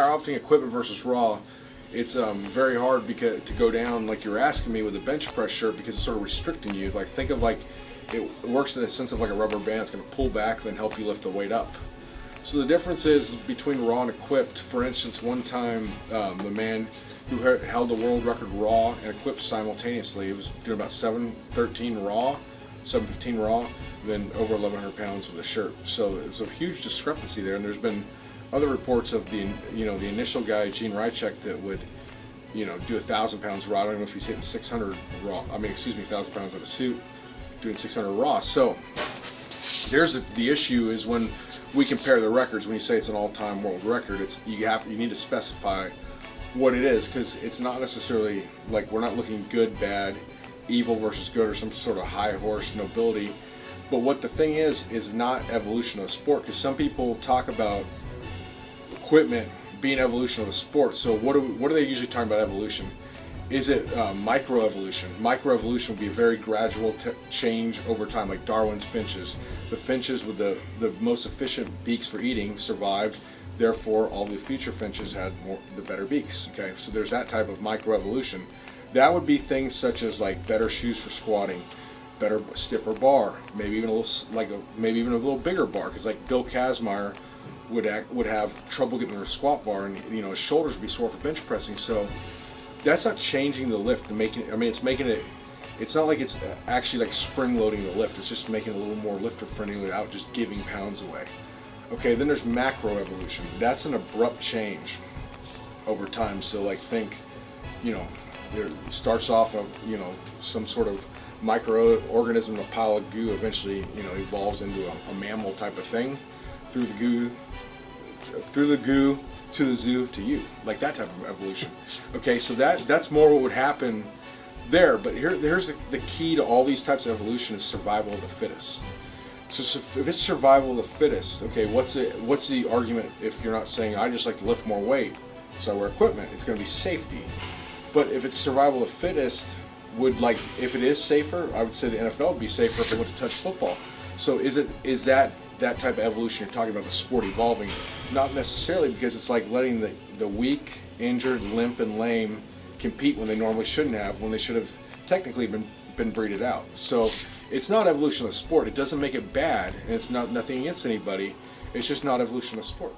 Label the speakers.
Speaker 1: powerlifting equipment versus raw, it's very hard because to go down like you're asking me with a bench press shirt because it's sort of restricting you. Like think of like it works in the sense of like a rubber band. It's going to pull back, then help you lift the weight up. So the difference is between raw and equipped. For instance, one time the man who held the world record raw and equipped simultaneously, he was doing about 713 raw, 715 raw, then over 1,100 pounds with a shirt. So there's a huge discrepancy there, and there's been other reports of the the initial guy, Gene Rychek, that would do 1,000 pounds raw. I don't know if he's hitting 600 raw. 1,000 pounds in a suit, doing 600 raw. So there's the issue is when we compare the records. When you say it's an all-time world record, it's you need to specify what it is, because it's not necessarily like we're not looking good, bad, evil versus good, or some sort of high horse nobility. But what the thing is not evolution of the sport, because some people talk about equipment being evolution of the sport. So what are they usually talking about evolution? Is it microevolution? Microevolution would be a very gradual change over time, like Darwin's finches. The finches with the most efficient beaks for eating survived, therefore all the future finches had the better beaks. Okay, so there's that type of microevolution. That would be things such as like better shoes for squatting, better stiffer bar, maybe even a little bigger bar, because like Bill Kazmaier would have trouble getting a squat bar, and his shoulders would be sore for bench pressing. So that's not changing the lift and making it, it's making it, it's not like it's actually like spring loading the lift, it's just making it a little more lifter friendly without just giving pounds away. Okay, then there's macroevolution. That's an abrupt change over time. So like think, there starts off of, some sort of microorganism, a pile of goo, eventually, evolves into a mammal type of thing, through the goo to the zoo to you, like that type of evolution. Okay, so that's more what would happen there. But here's the key to all these types of evolution is survival of the fittest. So if it's survival of the fittest, okay, what's the argument if you're not saying I just like to lift more weight, so I wear equipment? It's going to be safety. But if it's survival of the fittest, if it is safer, I would say the NFL would be safer if they went to touch football. So is that type of evolution you're talking about, the sport evolving? Not necessarily, because it's like letting the weak, injured, limp, and lame compete when they normally shouldn't have, when they should have technically been breeded out. So it's not evolution of the sport. It doesn't make it bad, and it's nothing against anybody. It's just not evolution of the sport.